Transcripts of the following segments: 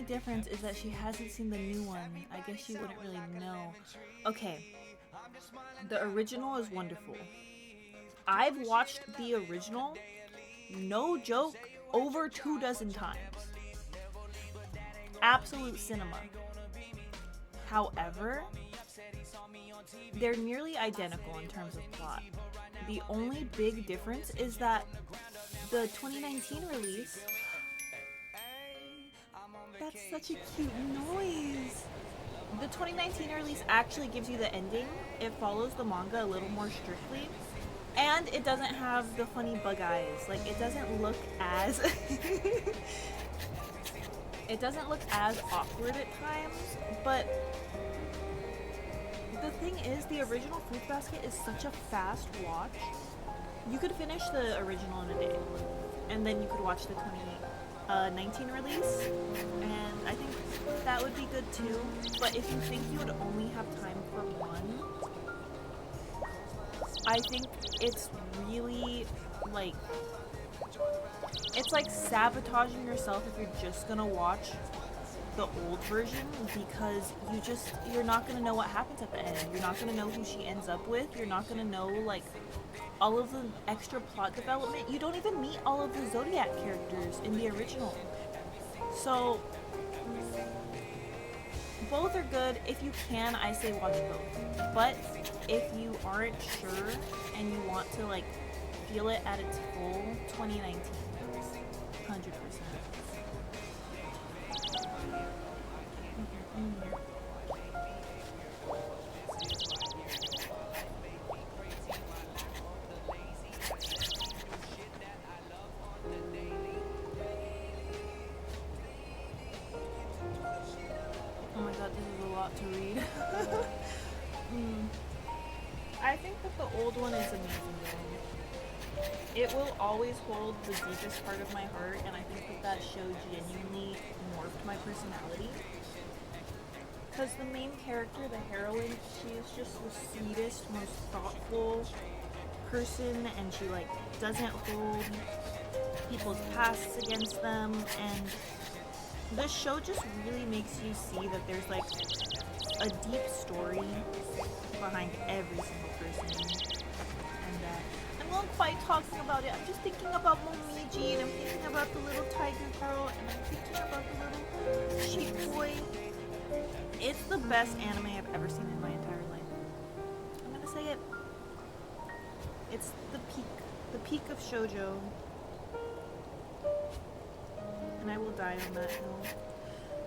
big difference is that she hasn't seen the new one. I guess she wouldn't really know. Okay, the original is wonderful. I've watched the original, no joke, over 2 dozen times. Absolute cinema. However, they're nearly identical in terms of plot. The only big difference is that the 2019 release. That's such a cute noise. The 2019 release actually gives you the ending. It follows the manga a little more strictly. And it doesn't have the funny bug eyes. Like, it doesn't look as it doesn't look as awkward at times, but the thing is, the original Fruit Basket is such a fast watch. You could finish the original in a day, and then you could watch the 2019 release, and I think that would be good too. But if you think you would only have time for one, I think it's really like, it's like sabotaging yourself if you're just gonna watch the old version, because you're not gonna know what happens at the end. You're not gonna know who she ends up with. You're not gonna know like all of the extra plot development. You don't even meet all of the Zodiac characters in the original. So both are good. If you can, I say watch both. But if you aren't sure and you want to like feel it at its full, 2019, 100%. Oh my god, this is a lot to read. I think that the old one is amazing though. It will always hold the deepest part of my heart, and I think that that show genuinely morphed my personality. Because the main character, the heroine, she is just the sweetest, most thoughtful person, and she like doesn't hold people's pasts against them, and this show just really makes you see that there's like a deep story behind every single person, and I'm not quite talking about it. I'm just thinking about Momiji, and I'm thinking about the little tiger girl, and I'm thinking about the little sheep boy. It's the best anime I've ever seen in my entire life. I'm gonna say it. It's the peak of shoujo, and I will die on that hill.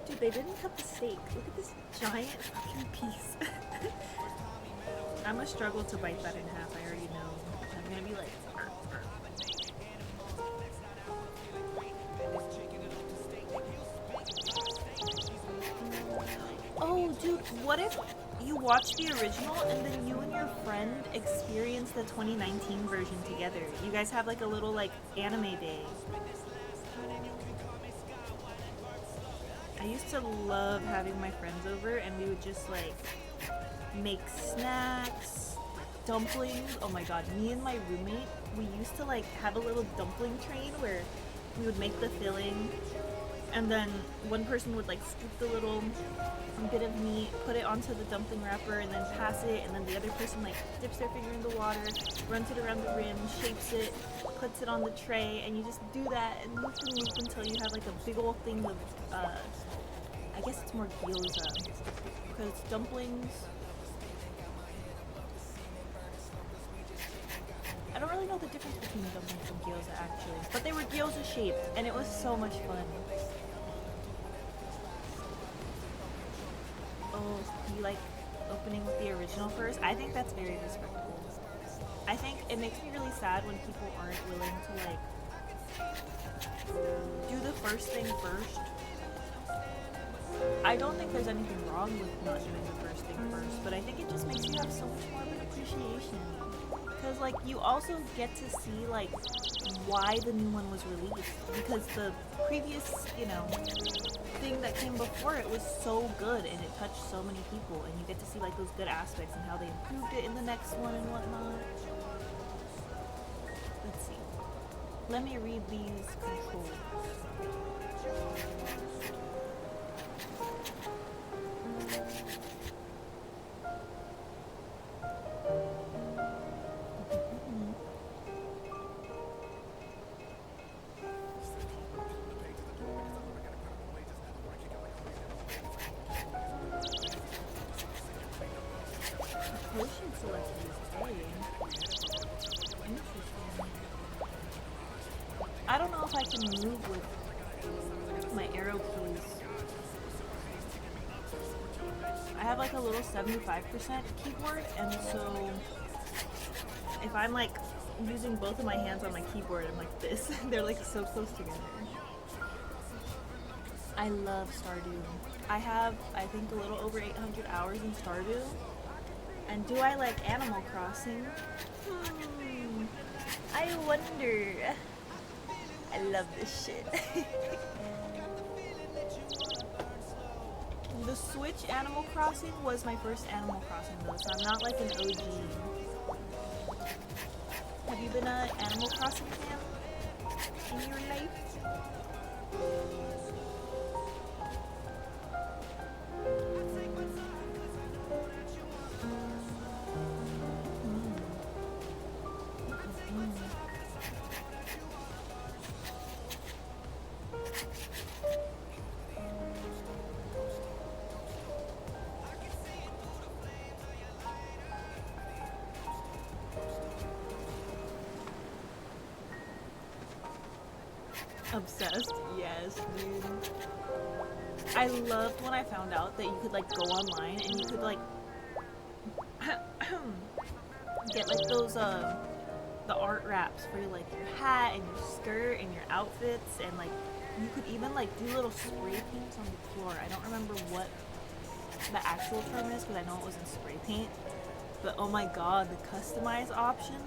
Dude, they didn't cut the steak. Look at this giant fucking piece. I'm gonna struggle to bite that in half, I already know. I'm gonna be like... Oh, dude, what if you watch the original and then you and your friend experience the 2019 version together? You guys have like a little like anime day. I used to love having my friends over, and we would just like make snacks, dumplings. Oh my god, me and my roommate, we used to like have a little dumpling train where we would make the filling, and then one person would like scoop the little bit of meat, put it onto the dumpling wrapper, and then pass it, and then the other person like dips their finger in the water, runs it around the rim, shapes it, puts it on the tray, and you just do that and loop and loop until you have like a big old thing of I guess it's more gyoza, because dumplings, I don't really know the difference between dumplings and gyoza actually, but they were gyoza shaped, and it was so much fun. Oh, you like opening with the original first? I think that's very respectable. I think it makes me really sad when people aren't willing to like do the first thing first. I don't think there's anything wrong with not doing the first thing first, but I think it just makes you have so much more of an appreciation. Because like you also get to see like why the new one was released, because the previous, you know, thing that came before it was so good and it touched so many people, and you get to see like those good aspects and how they improved it in the next one and whatnot. Let's see. Let me read these controls. to move with my arrow keys. I have like a little 75% keyboard, and so if I'm like using both of my hands on my keyboard, I'm like this. They're like so close together. I love Stardew. I have, I think, a little over 800 hours in Stardew. And do I like Animal Crossing? I wonder. I love this shit. The Switch Animal Crossing was my first Animal Crossing though, so I'm not like an OG. Have you been an Animal Crossing fan in your life? Obsessed, yes, dude. I loved when I found out that you could like go online and you could like get like those the art wraps for like your hat and your skirt and your outfits, and like you could even like do little spray paints on the floor. I don't remember what the actual term is because I know it was in spray paint, but oh my god, the customized options.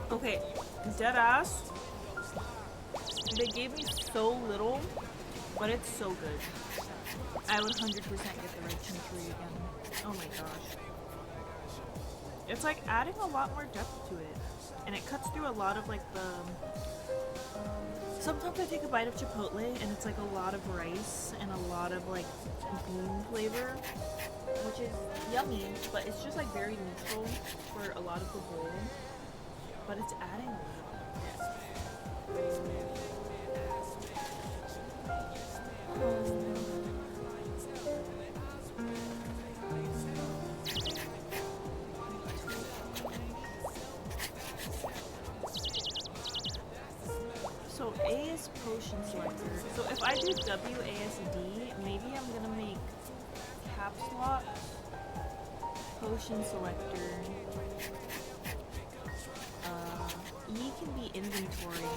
Okay, deadass. They gave me so little, but it's so good. I would 100% get the red chimichurri again. Oh my gosh. It's like adding a lot more depth to it. And it cuts through a lot of like the... Sometimes I take a bite of Chipotle and it's like a lot of rice and a lot of like bean flavor, which is yummy, but it's just like very neutral for a lot of the bowl. But it's adding a little. So A is potion selector. So if I do WASD, maybe I'm gonna make caps lock, potion selector. E can be inventory.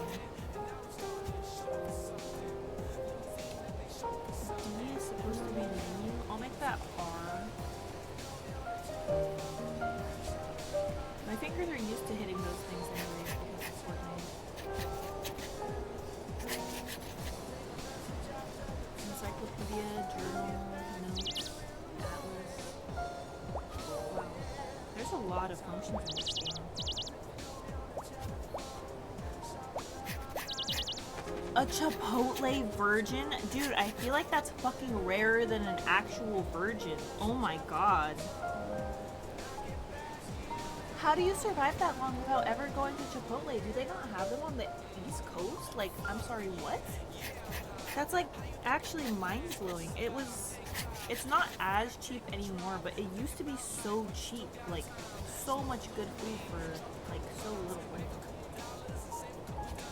D is supposed to be menu. I'll make that R. My fingers are used to hitting those things anyway because it's Fortnite. Encyclopedia, journal, notes, atlas. Wow. There's a lot of functions in this game. A Chipotle virgin? Dude, I feel like that's fucking rarer than an actual virgin. Oh my god. How do you survive that long without ever going to Chipotle? Do they not have them on the East Coast? Like, I'm sorry, what? That's like actually mind-blowing. It's not as cheap anymore, but it used to be so cheap. Like, so much good food for like so little.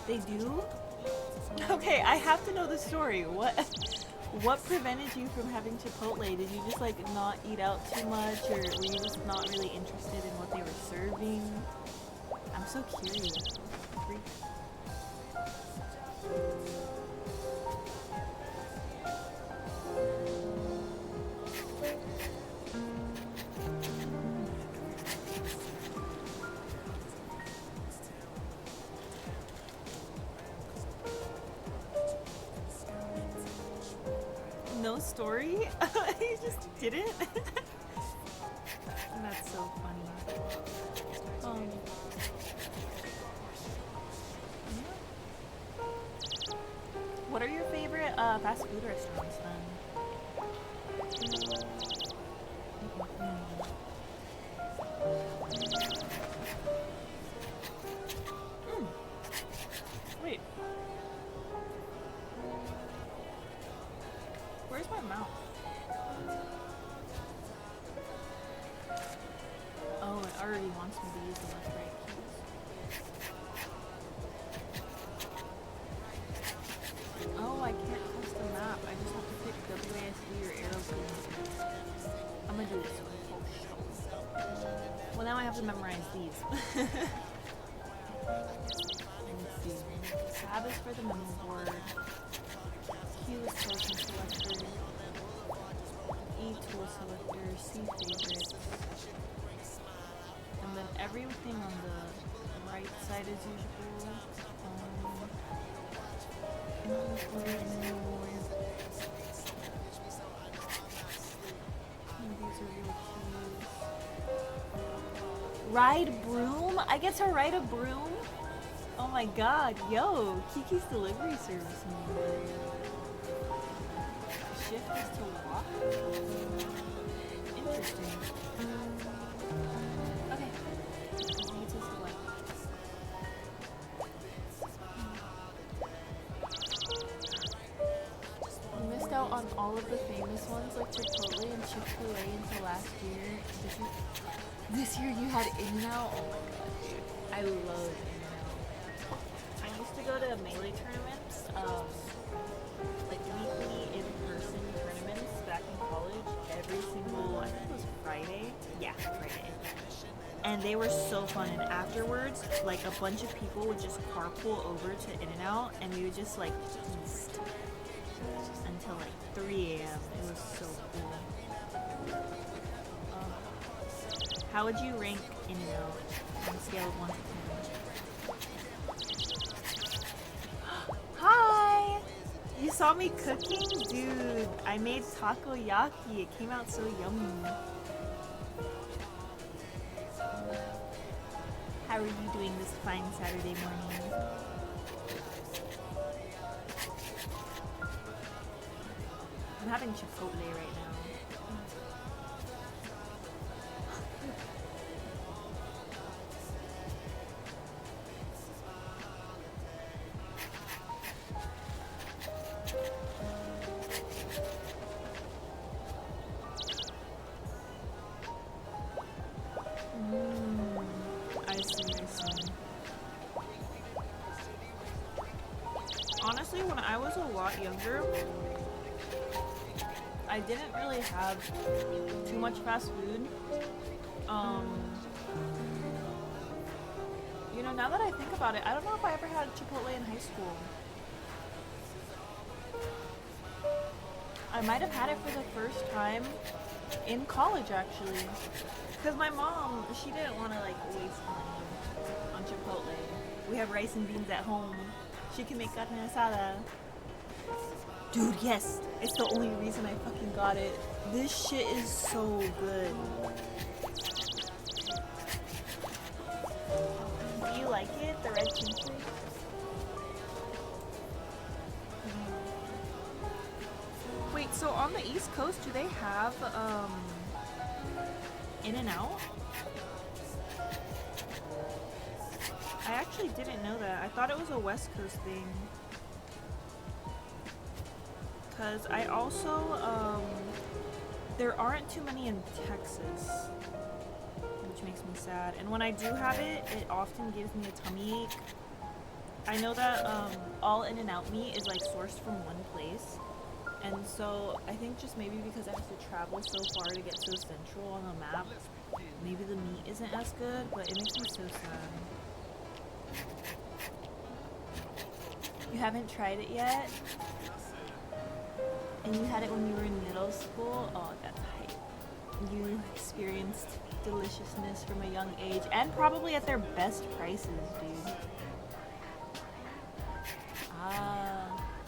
They do? Okay, I have to know the story. What prevented you from having Chipotle? Did you just like not eat out too much, or were you just not really interested in what they were serving? I'm so curious. Freak. No story? You just didn't? That's so funny. What are your favorite fast food restaurants then? Where's my mouth? Oh, it already wants me to use the left right keys. Oh, I can't custom map. I just have to pick WASD or arrow keys. I'm gonna do this one. Oh, shit. Well, now I have to memorize these. Let's see. Tab is for the memo board. Q is token selector. E tool selector. C favorites. And then everything on the right side as usual. These are real keys. Ride broom? I get to ride a broom? Oh my god, yo, Kiki's delivery service. Shift is to walk? Interesting. Okay. I need to select. We missed out on all of the famous ones like Chipotle and Chick-fil-A until last year. This year you had In-N-Out? Oh my god, dude. I love In-N-Out. I used to go to Melee tournaments, like weekly in-person tournaments back in college. Every single, I think it was Friday. Yeah, Friday. And they were so fun. And afterwards, like a bunch of people would just carpool over to In-N-Out, and we would just like feast until like 3 a.m. It was so cool. How would you rank In-N-Out on a scale of 1 to 10? Hi! You saw me cooking? Dude, I made takoyaki. It came out so yummy. How are you doing this fine Saturday morning? I'm having Chipotle right now. I see. Honestly, when I was a lot younger, I didn't really have too much fast food. You know, now that I think about it, I don't know if I ever had Chipotle in high school. I might have had it for the first time in college, actually. Because my mom, she didn't want to, like, waste money on Chipotle. We have rice and beans at home. She can make carne asada. Dude, yes! It's the only reason I fucking got it. This shit is so good. Do you like it? The red chili? Wait, so on the East Coast, do they have, In-N-Out? I actually didn't know that. I thought it was a West Coast thing. Because I also, there aren't too many in Texas, which makes me sad. And when I do have it, it often gives me a tummy ache. I know that, all In-N-Out meat is, like, sourced from one place. And so, I think just maybe because I have to travel so far to get so central on the map, maybe the meat isn't as good, but it makes me so sad. You haven't tried it yet? And you had it when you were in middle school? Oh, that's hype. You experienced deliciousness from a young age, and probably at their best prices, dude.